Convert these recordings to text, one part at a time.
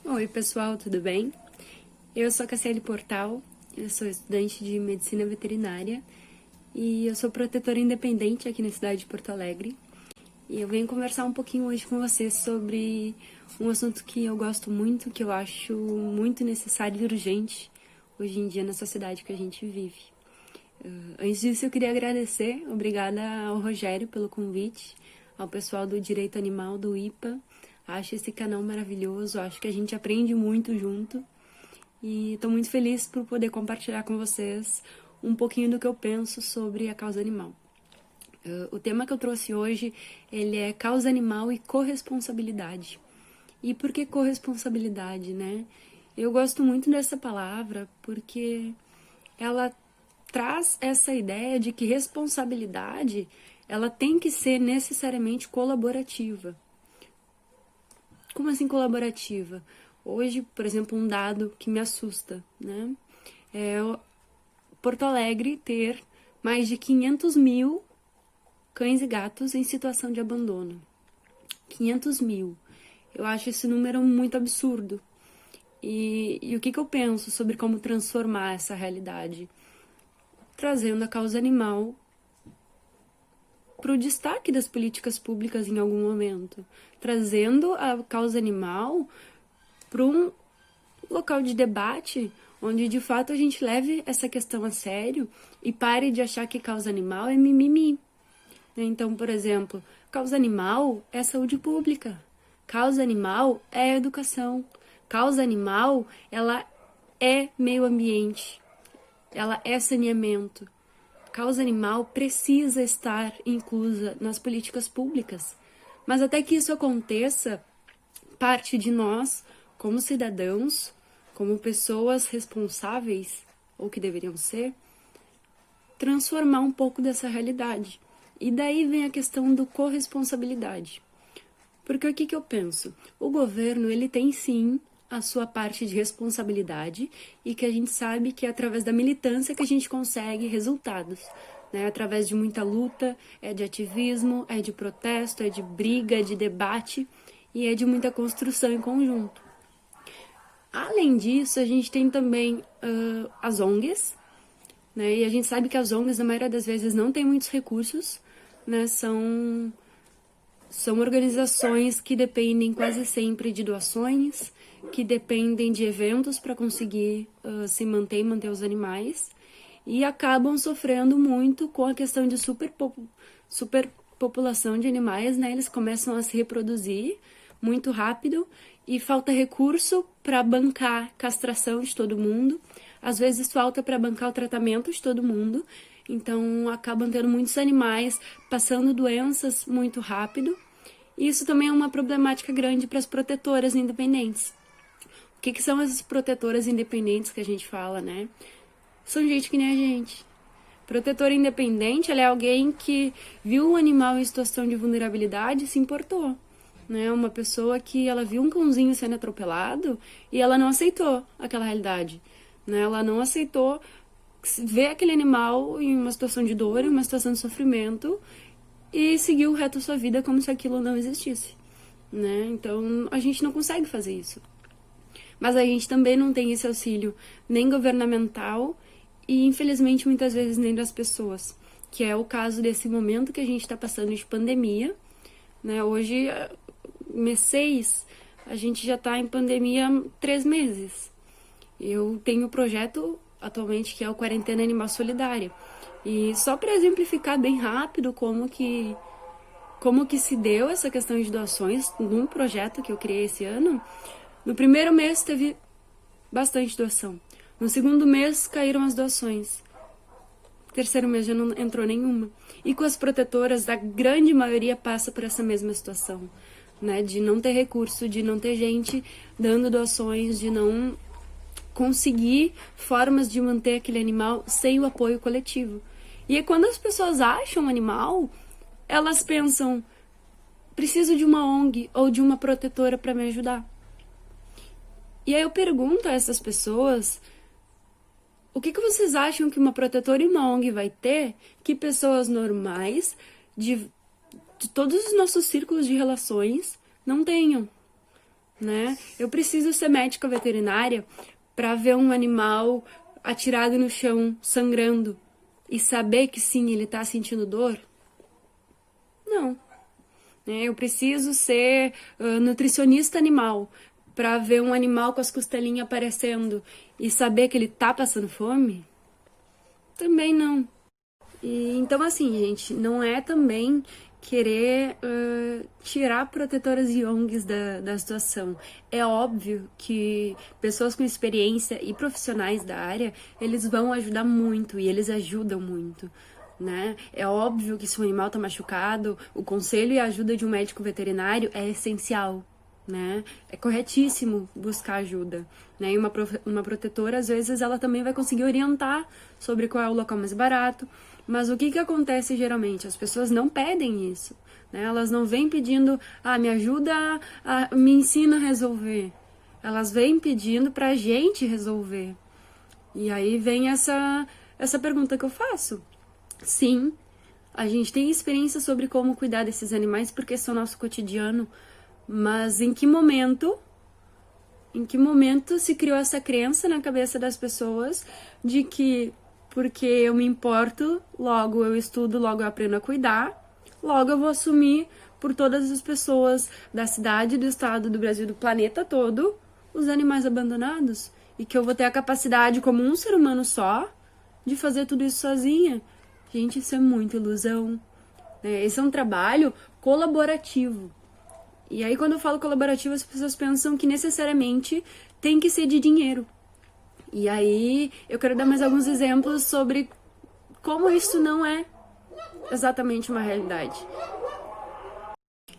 Oi, pessoal, tudo bem? Eu sou a Cassiele Portal, eu sou estudante de Medicina Veterinária e eu sou protetora independente aqui na cidade de Porto Alegre. E eu venho conversar um pouquinho hoje com vocês sobre um assunto que eu gosto muito, que eu acho muito necessário e urgente hoje em dia na sociedade que a gente vive. Antes disso, eu queria agradecer, obrigada ao Rogério pelo convite, ao pessoal do Direito Animal, do IPA. Acho esse canal maravilhoso, acho que a gente aprende muito junto. E estou muito feliz por poder compartilhar com vocês um pouquinho do que eu penso sobre a causa animal. O tema que eu trouxe hoje, ele é causa animal e corresponsabilidade. E por que corresponsabilidade, né? Eu gosto muito dessa palavra porque ela traz essa ideia de que responsabilidade, ela tem que ser necessariamente colaborativa. Como assim colaborativa? Hoje, por exemplo, um dado que me assusta, né? É Porto Alegre ter mais de 500 mil cães e gatos em situação de abandono. 500 mil. Eu acho esse número muito absurdo. E o que eu penso sobre como transformar essa realidade? Trazendo a causa animal para o destaque das políticas públicas em algum momento. Trazendo a causa animal para um local de debate onde de fato a gente leve essa questão a sério e pare de achar que causa animal é mimimi. Então, por exemplo, causa animal é saúde pública, causa animal é educação, causa animal ela é meio ambiente, ela é saneamento. Causa animal precisa estar inclusa nas políticas públicas. Mas até que isso aconteça, parte de nós, como cidadãos, como pessoas responsáveis, ou que deveriam ser, transformar um pouco dessa realidade. E daí vem a questão do corresponsabilidade. Porque o que eu penso? O governo, ele tem sim a sua parte de responsabilidade e que a gente sabe que é através da militância que a gente consegue resultados, né? Através de muita luta, é de ativismo, é de protesto, é de briga, é de debate e é de muita construção em conjunto. Além disso, a gente tem também as ONGs, né? E a gente sabe que as ONGs, na maioria das vezes, não têm muitos recursos, né? São organizações que dependem quase sempre de doações, que dependem de eventos para conseguir se manter e manter os animais, e acabam sofrendo muito com a questão de superpopulação de animais, né? Eles começam a se reproduzir muito rápido e falta recurso para bancar castração de todo mundo, às vezes falta para bancar o tratamento de todo mundo, então acabam tendo muitos animais passando doenças muito rápido. E isso também é uma problemática grande para as protetoras independentes. O que são essas protetoras independentes que a gente fala, né? São gente que nem a gente. Protetora independente, ela é alguém que viu um animal em situação de vulnerabilidade e se importou. Né? Uma pessoa que ela viu um cãozinho sendo atropelado e ela não aceitou aquela realidade. Né? Ela não aceitou ver aquele animal em uma situação de dor, em uma situação de sofrimento e seguir o resto da sua vida como se aquilo não existisse. Né? Então, a gente não consegue fazer isso. Mas a gente também não tem esse auxílio nem governamental e, infelizmente, muitas vezes nem das pessoas, que é o caso desse momento que a gente está passando de pandemia. Né? Hoje, mês 6, a gente já está em pandemia há 3 meses. Eu tenho um projeto atualmente que é o Quarentena Animal Solidária. E só para exemplificar bem rápido como que se deu essa questão de doações num projeto que eu criei esse ano, no primeiro mês teve bastante doação. No segundo mês caíram as doações. No terceiro mês já não entrou nenhuma. E com as protetoras, a grande maioria passa por essa mesma situação, né? De não ter recurso, de não ter gente dando doações, de não conseguir formas de manter aquele animal sem o apoio coletivo. E é quando as pessoas acham um animal, elas pensam, preciso de uma ONG ou de uma protetora para me ajudar. E aí eu pergunto a essas pessoas, o que vocês acham que uma protetora e uma ONG vai ter que pessoas normais, de todos os nossos círculos de relações, não tenham? né? Eu preciso ser médica veterinária para ver um animal atirado no chão, sangrando, e saber que sim, ele tá sentindo dor? Não. Eu preciso ser nutricionista animal para ver um animal com as costelinhas aparecendo e saber que ele tá passando fome? Também não. Então, assim, gente, não é também querer tirar protetoras e ONGs da situação. É óbvio que pessoas com experiência e profissionais da área, eles vão ajudar muito e eles ajudam muito, né? É óbvio que se o animal tá machucado, o conselho e a ajuda de um médico veterinário é essencial, né? É corretíssimo buscar ajuda, né? E uma protetora, às vezes, ela também vai conseguir orientar sobre qual é o local mais barato. Mas o que acontece geralmente? As pessoas não pedem isso, né? Elas não vêm pedindo, me ajuda, me ensina a resolver. Elas vêm pedindo pra gente resolver. E aí vem essa pergunta que eu faço. Sim, a gente tem experiência sobre como cuidar desses animais porque são nosso cotidiano, mas em que momento se criou essa crença na cabeça das pessoas de que porque eu me importo, logo eu estudo, logo eu aprendo a cuidar, logo eu vou assumir por todas as pessoas da cidade, do estado, do Brasil, do planeta todo, os animais abandonados, e que eu vou ter a capacidade, como um ser humano só, de fazer tudo isso sozinha. Gente, isso é muita ilusão, né? Esse é um trabalho colaborativo. E aí, quando eu falo colaborativo, as pessoas pensam que necessariamente tem que ser de dinheiro. E aí, eu quero dar mais alguns exemplos sobre como isso não é exatamente uma realidade.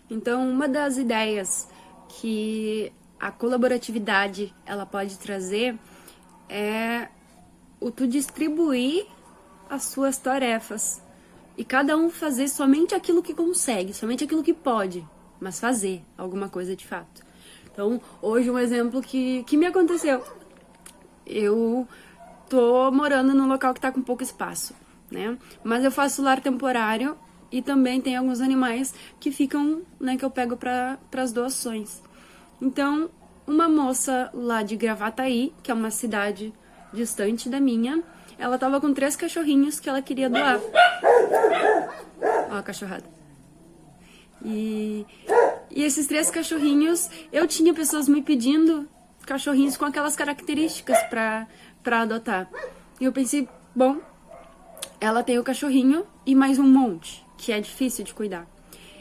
Então, uma das ideias que a colaboratividade ela pode trazer é o tu distribuir as suas tarefas e cada um fazer somente aquilo que consegue, somente aquilo que pode, mas fazer alguma coisa de fato. Então, hoje um exemplo que me aconteceu. Eu tô morando num local que tá com pouco espaço, né? Mas eu faço lar temporário e também tem alguns animais que ficam, né, que eu pego para as doações. Então, uma moça lá de Gravataí, que é uma cidade distante da minha, ela tava com 3 cachorrinhos que ela queria doar. Ó a cachorrada. E esses 3 cachorrinhos, eu tinha pessoas me pedindo cachorrinhos com aquelas características pra adotar. E eu pensei, bom, ela tem o cachorrinho e mais um monte, que é difícil de cuidar.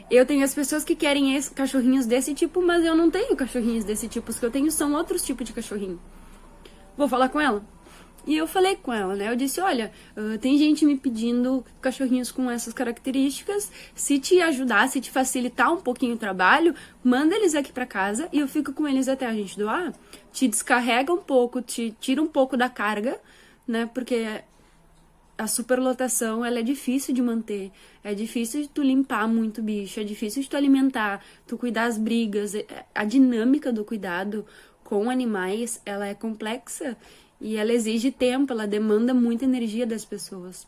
Eu tenho as pessoas que querem cachorrinhos desse tipo, mas eu não tenho cachorrinhos desse tipo. Os que eu tenho são outros tipos de cachorrinho. Vou falar com ela? E eu falei com ela, né? Eu disse, olha, tem gente me pedindo cachorrinhos com essas características. Se te ajudar, se te facilitar um pouquinho o trabalho, manda eles aqui pra casa e eu fico com eles até a gente doar. Te descarrega um pouco, te tira um pouco da carga, né? Porque a superlotação, ela é difícil de manter. É difícil de tu limpar muito bicho, é difícil de tu alimentar, tu cuidar das brigas. A dinâmica do cuidado com animais, ela é complexa. E ela exige tempo, ela demanda muita energia das pessoas.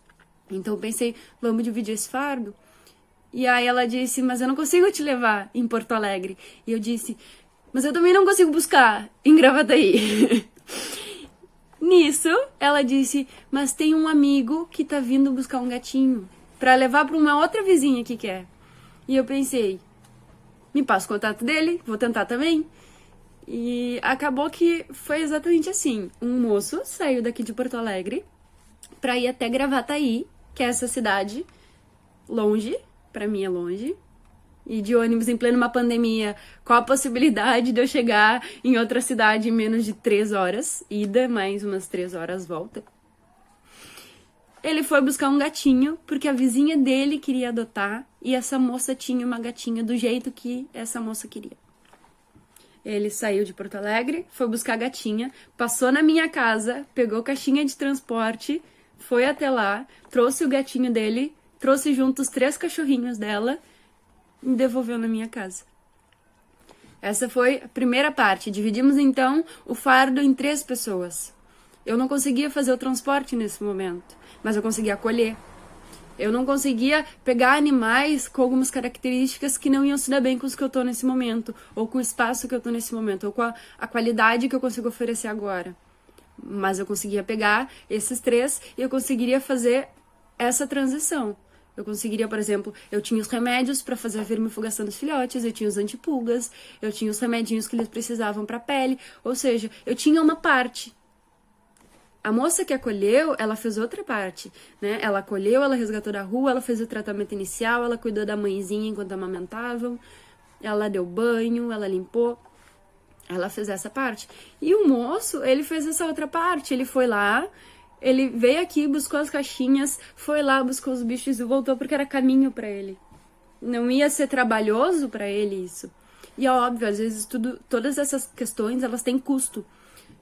Então eu pensei, vamos dividir esse fardo? E aí ela disse, mas eu não consigo te levar em Porto Alegre. E eu disse, mas eu também não consigo buscar em Gravataí. Nisso, ela disse, mas tem um amigo que tá vindo buscar um gatinho pra levar pra uma outra vizinha que quer. E eu pensei, me passa o contato dele, vou tentar também. E acabou que foi exatamente assim. Um moço saiu daqui de Porto Alegre pra ir até Gravataí, que é essa cidade longe, pra mim é longe, e de ônibus em plena uma pandemia, qual a possibilidade de eu chegar em outra cidade em menos de 3 horas, ida, mais umas 3 horas volta. Ele foi buscar um gatinho, porque a vizinha dele queria adotar, e essa moça tinha uma gatinha do jeito que essa moça queria. Ele saiu de Porto Alegre, foi buscar a gatinha, passou na minha casa, pegou caixinha de transporte, foi até lá, trouxe o gatinho dele, trouxe junto os 3 cachorrinhos dela e me devolveu na minha casa. Essa foi a primeira parte. Dividimos, então, o fardo em 3 pessoas. Eu não conseguia fazer o transporte nesse momento, mas eu conseguia acolher. Eu não conseguia pegar animais com algumas características que não iam se dar bem com os que eu tô nesse momento, ou com o espaço que eu tô nesse momento, ou com a qualidade que eu consigo oferecer agora. Mas eu conseguia pegar esses 3 e eu conseguiria fazer essa transição. Eu conseguiria, por exemplo, eu tinha os remédios para fazer a vermifugação dos filhotes, eu tinha os antipulgas, eu tinha os remedinhos que eles precisavam para a pele, ou seja, eu tinha uma parte. A moça que acolheu, ela fez outra parte, né? Ela acolheu, ela resgatou da rua, ela fez o tratamento inicial, ela cuidou da mãezinha enquanto amamentavam, ela deu banho, ela limpou, ela fez essa parte. E o moço, ele fez essa outra parte, ele foi lá, ele veio aqui, buscou as caixinhas, foi lá, buscou os bichos e voltou porque era caminho pra ele. Não ia ser trabalhoso pra ele isso. E é óbvio, às vezes todas essas questões, elas têm custo.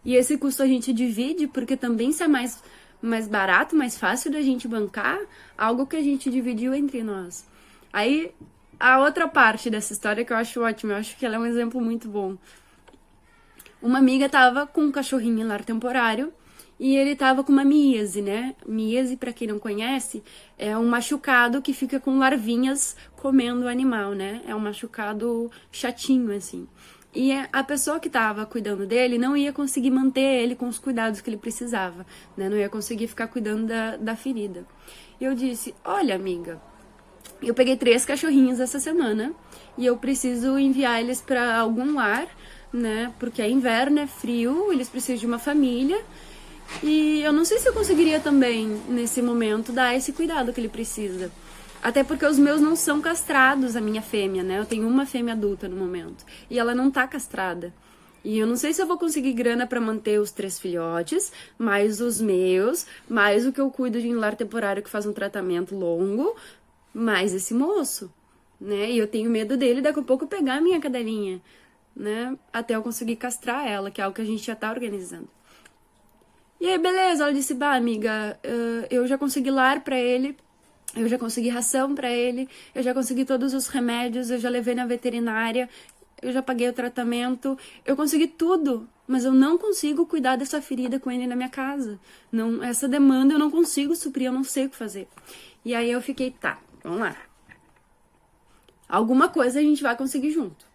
E esse custo a gente divide, porque também se é mais barato, mais fácil da gente bancar, algo que a gente dividiu entre nós. Aí, a outra parte dessa história que eu acho ótima, eu acho que ela é um exemplo muito bom. Uma amiga tava com um cachorrinho em lar temporário, e ele tava com uma míase, né? Míase, pra quem não conhece, é um machucado que fica com larvinhas comendo o animal, né? É um machucado chatinho, assim. E a pessoa que estava cuidando dele não ia conseguir manter ele com os cuidados que ele precisava, né? Não ia conseguir ficar cuidando da ferida. E eu disse, olha, amiga, eu peguei 3 cachorrinhos essa semana e eu preciso enviar eles para algum lar, né? Porque é inverno, é frio, eles precisam de uma família. E eu não sei se eu conseguiria também, nesse momento, dar esse cuidado que ele precisa. Até porque os meus não são castrados, a minha fêmea, né? Eu tenho uma fêmea adulta no momento. E ela não tá castrada. E eu não sei se eu vou conseguir grana pra manter os 3 filhotes, mais os meus, mais o que eu cuido de um lar temporário que faz um tratamento longo, mais esse moço, né? E eu tenho medo dele daqui a pouco pegar a minha cadelinha, né? Até eu conseguir castrar ela, que é algo que a gente já tá organizando. E aí, beleza, ela disse, bah, amiga, eu já consegui lar pra ele, eu já consegui ração pra ele, eu já consegui todos os remédios, eu já levei na veterinária, eu já paguei o tratamento, eu consegui tudo, mas eu não consigo cuidar dessa ferida com ele na minha casa. Não, essa demanda eu não consigo suprir, eu não sei o que fazer. E aí eu fiquei, tá, vamos lá. Alguma coisa a gente vai conseguir junto.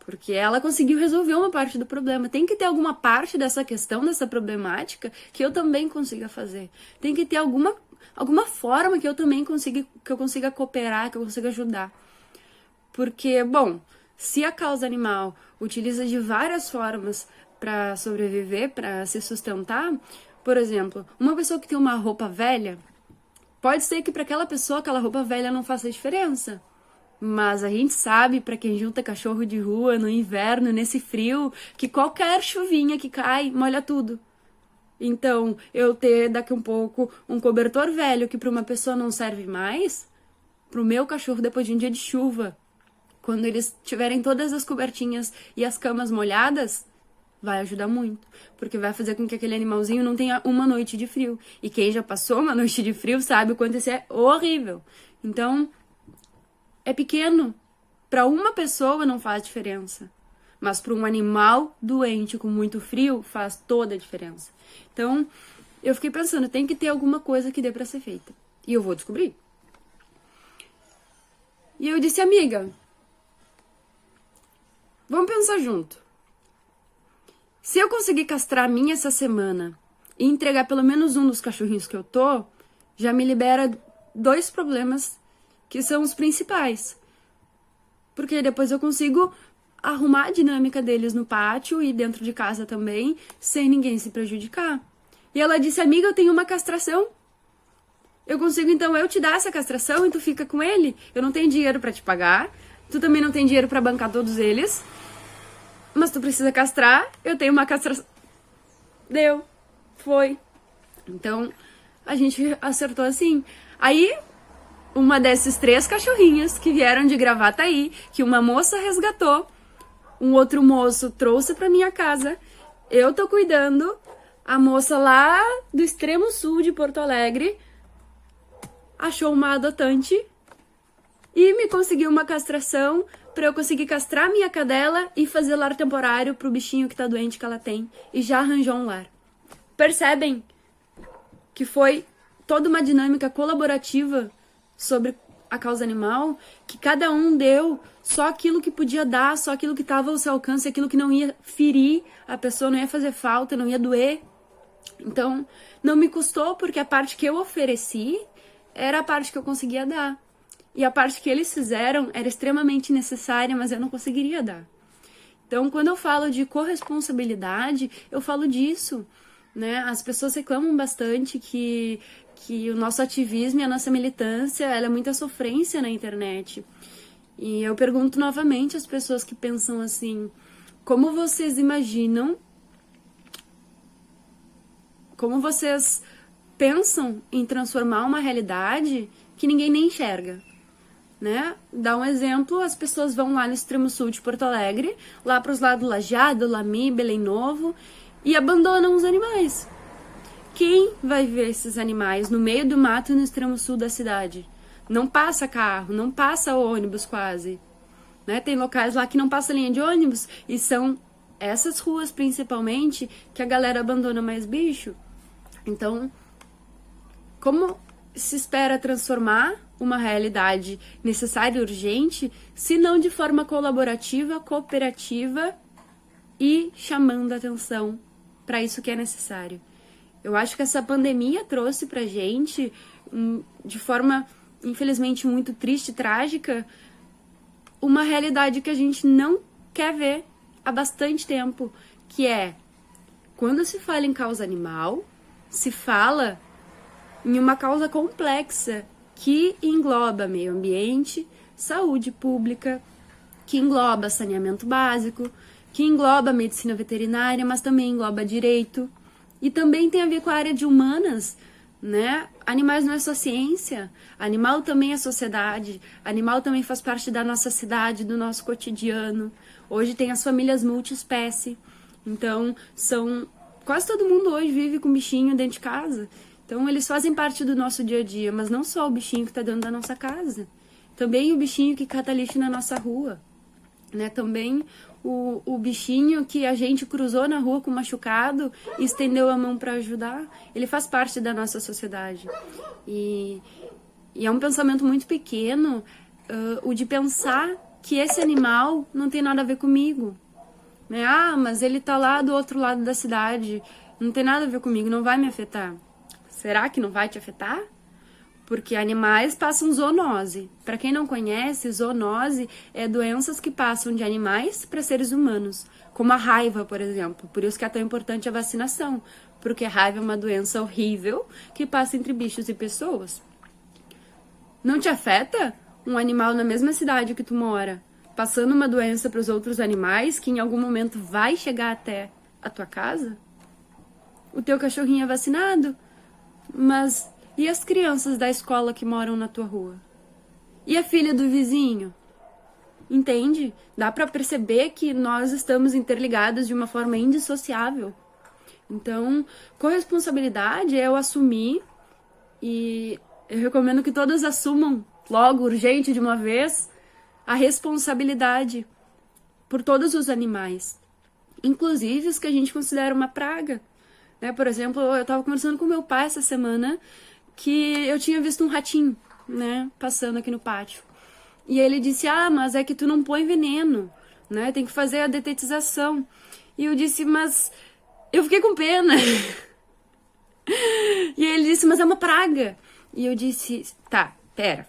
Porque ela conseguiu resolver uma parte do problema. Tem que ter alguma parte dessa questão, dessa problemática, que eu também consiga fazer. Tem que ter alguma forma que eu também consiga cooperar, que eu consiga ajudar. Porque, bom, se a causa animal utiliza de várias formas para sobreviver, para se sustentar, por exemplo, uma pessoa que tem uma roupa velha, pode ser que para aquela pessoa aquela roupa velha não faça diferença. Mas a gente sabe, para quem junta cachorro de rua no inverno, nesse frio, que qualquer chuvinha que cai molha tudo. Então, eu ter daqui um pouco um cobertor velho que para uma pessoa não serve mais, pro meu cachorro depois de um dia de chuva, quando eles tiverem todas as cobertinhas e as camas molhadas, vai ajudar muito, porque vai fazer com que aquele animalzinho não tenha uma noite de frio. E quem já passou uma noite de frio sabe o quanto isso é horrível. Então, é pequeno. Para uma pessoa não faz diferença. Mas para um animal doente com muito frio, faz toda a diferença. Então, eu fiquei pensando, tem que ter alguma coisa que dê para ser feita. E eu vou descobrir. E eu disse, amiga, vamos pensar junto. Se eu conseguir castrar a minha essa semana e entregar pelo menos um dos cachorrinhos que eu tô, já me libera 2 problemas que são os principais. Porque depois eu consigo arrumar a dinâmica deles no pátio e dentro de casa também, sem ninguém se prejudicar. E ela disse, amiga, eu tenho uma castração. Eu consigo, então, eu te dar essa castração e tu fica com ele. Eu não tenho dinheiro pra te pagar. Tu também não tem dinheiro pra bancar todos eles. Mas tu precisa castrar. Eu tenho uma castração. Deu. Foi. Então, a gente acertou assim. Aí, uma desses 3 cachorrinhos que vieram de Gravataí, que uma moça resgatou, um outro moço trouxe pra minha casa, eu tô cuidando, a moça lá do extremo sul de Porto Alegre achou uma adotante e me conseguiu uma castração pra eu conseguir castrar minha cadela e fazer lar temporário pro bichinho que tá doente que ela tem, e já arranjou um lar. Percebem que foi toda uma dinâmica colaborativa sobre a causa animal, que cada um deu só aquilo que podia dar, só aquilo que estava ao seu alcance, aquilo que não ia ferir a pessoa, não ia fazer falta, não ia doer. Então, não me custou, porque a parte que eu ofereci era a parte que eu conseguia dar. E a parte que eles fizeram era extremamente necessária, mas eu não conseguiria dar. Então, quando eu falo de corresponsabilidade, eu falo disso, né? As pessoas reclamam bastante que o nosso ativismo e a nossa militância, ela é muita sofrência na internet. E eu pergunto novamente às pessoas que pensam assim, como vocês imaginam, como vocês pensam em transformar uma realidade que ninguém nem enxerga? Né? Dá um exemplo, as pessoas vão lá no extremo sul de Porto Alegre, lá para os lados do Lajeado, Lami, Belém Novo, e abandonam os animais. Quem vai ver esses animais no meio do mato no extremo sul da cidade? Não passa carro, não passa ônibus quase. Né? Tem locais lá que não passa linha de ônibus, e são essas ruas principalmente que a galera abandona mais bicho. Então, como se espera transformar uma realidade necessária e urgente, se não de forma colaborativa, cooperativa e chamando atenção para isso que é necessário? Eu acho que essa pandemia trouxe pra gente, de forma infelizmente muito triste e trágica, uma realidade que a gente não quer ver há bastante tempo, que é, quando se fala em causa animal, se fala em uma causa complexa que engloba meio ambiente, saúde pública, que engloba saneamento básico, que engloba medicina veterinária, mas também engloba direito, e também tem a ver com a área de humanas, né? Animais não é só ciência, animal também é sociedade, animal também faz parte da nossa cidade, do nosso cotidiano. Hoje tem as famílias multiespécie, então quase todo mundo hoje vive com bichinho dentro de casa. Então, eles fazem parte do nosso dia a dia, mas não só o bichinho que está dentro da nossa casa. Também o bichinho que cata lixo na nossa rua. Né? Também o bichinho que a gente cruzou na rua com machucado e estendeu a mão para ajudar. Ele faz parte da nossa sociedade. E é um pensamento muito pequeno, o de pensar que esse animal não tem nada a ver comigo. Né? Ah, mas ele está lá do outro lado da cidade, não tem nada a ver comigo, não vai me afetar. Será que não vai te afetar? Porque animais passam zoonose. Para quem não conhece, zoonose é doenças que passam de animais para seres humanos, como a raiva, por exemplo. Por isso que é tão importante a vacinação, porque a raiva é uma doença horrível que passa entre bichos e pessoas. Não te afeta um animal na mesma cidade que tu mora, passando uma doença para os outros animais que em algum momento vai chegar até a tua casa? O teu cachorrinho é vacinado? Mas e as crianças da escola que moram na tua rua? E a filha do vizinho? Entende? Dá para perceber que nós estamos interligados de uma forma indissociável. Então, corresponsabilidade é eu assumir, e eu recomendo que todas assumam logo, urgente, de uma vez, a responsabilidade por todos os animais, inclusive os que a gente considera uma praga. Né? Por exemplo, eu estava conversando com meu pai essa semana que eu tinha visto um ratinho, né, passando aqui no pátio. E ele disse, mas é que tu não põe veneno, né, tem que fazer a detetização. E eu disse, mas eu fiquei com pena. E ele disse, mas é uma praga. E eu disse, tá, pera.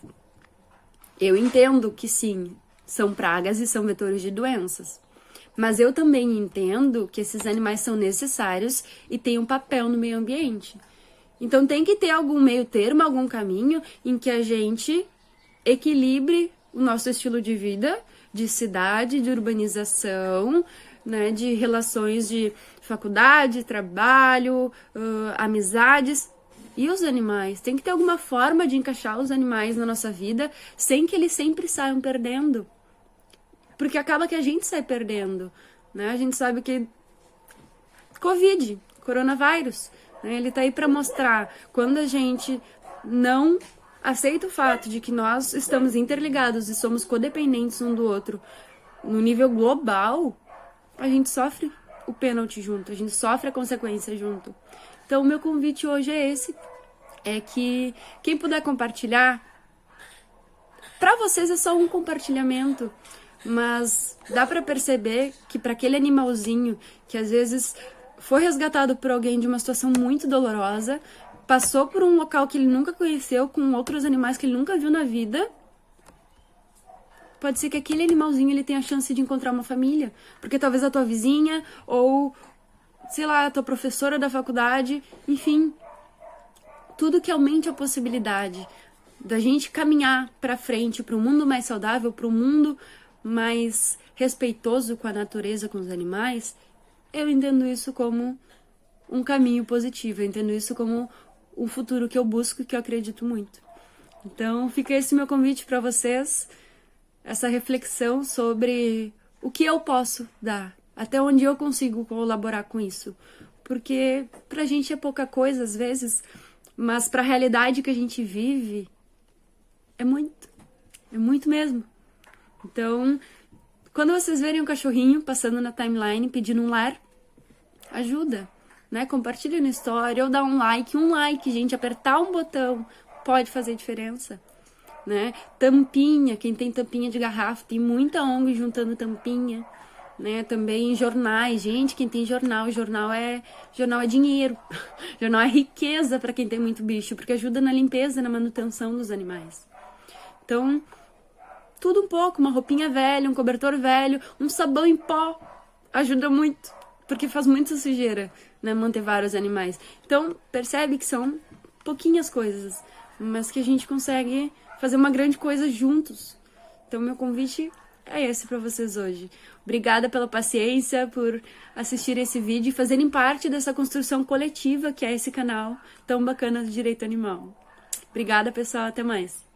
Eu entendo que sim, são pragas e são vetores de doenças. Mas eu também entendo que esses animais são necessários e têm um papel no meio ambiente. Então tem que ter algum meio termo, algum caminho em que a gente equilibre o nosso estilo de vida, de cidade, de urbanização, né, de relações de faculdade, trabalho, amizades e os animais. Tem que ter alguma forma de encaixar os animais na nossa vida sem que eles sempre saiam perdendo. Porque acaba que a gente sai perdendo, né? A gente sabe que Covid, coronavírus, né? Ele tá aí para mostrar quando a gente não aceita o fato de que nós estamos interligados e somos codependentes um do outro no nível global, a gente sofre o pênalti junto, a gente sofre a consequência junto. Então, o meu convite hoje é esse, é que quem puder compartilhar, para vocês é só um compartilhamento, mas dá para perceber que para aquele animalzinho que às vezes foi resgatado por alguém de uma situação muito dolorosa, passou por um local que ele nunca conheceu, com outros animais que ele nunca viu na vida, pode ser que aquele animalzinho ele tenha a chance de encontrar uma família, porque talvez a tua vizinha ou, sei lá, a tua professora da faculdade, enfim, tudo que aumente a possibilidade da gente caminhar para frente, para um mundo mais saudável, para um mundo mais respeitoso com a natureza, com os animais, eu entendo isso como um caminho positivo, eu entendo isso como um futuro que eu busco e que eu acredito muito. Então, fica esse meu convite para vocês, essa reflexão sobre o que eu posso dar, até onde eu consigo colaborar com isso. Porque pra gente é pouca coisa às vezes, mas pra realidade que a gente vive, é muito mesmo. Então, quando vocês verem um cachorrinho passando na timeline pedindo um lar, ajuda, né? Compartilha na história ou dá um like, gente, apertar um botão pode fazer diferença, né? Tampinha, quem tem tampinha de garrafa, tem muita ONG juntando tampinha, né? Também jornais, gente, quem tem jornal é dinheiro, jornal é riqueza para quem tem muito bicho, porque ajuda na limpeza, na manutenção dos animais. Então, tudo um pouco, uma roupinha velha, um cobertor velho, um sabão em pó, ajuda muito, porque faz muita sujeira, né, manter vários animais. Então, percebe que são pouquinhas coisas, mas que a gente consegue fazer uma grande coisa juntos. Então, meu convite é esse para vocês hoje. Obrigada pela paciência, por assistir esse vídeo e fazerem parte dessa construção coletiva que é esse canal tão bacana do Direito Animal. Obrigada, pessoal. Até mais.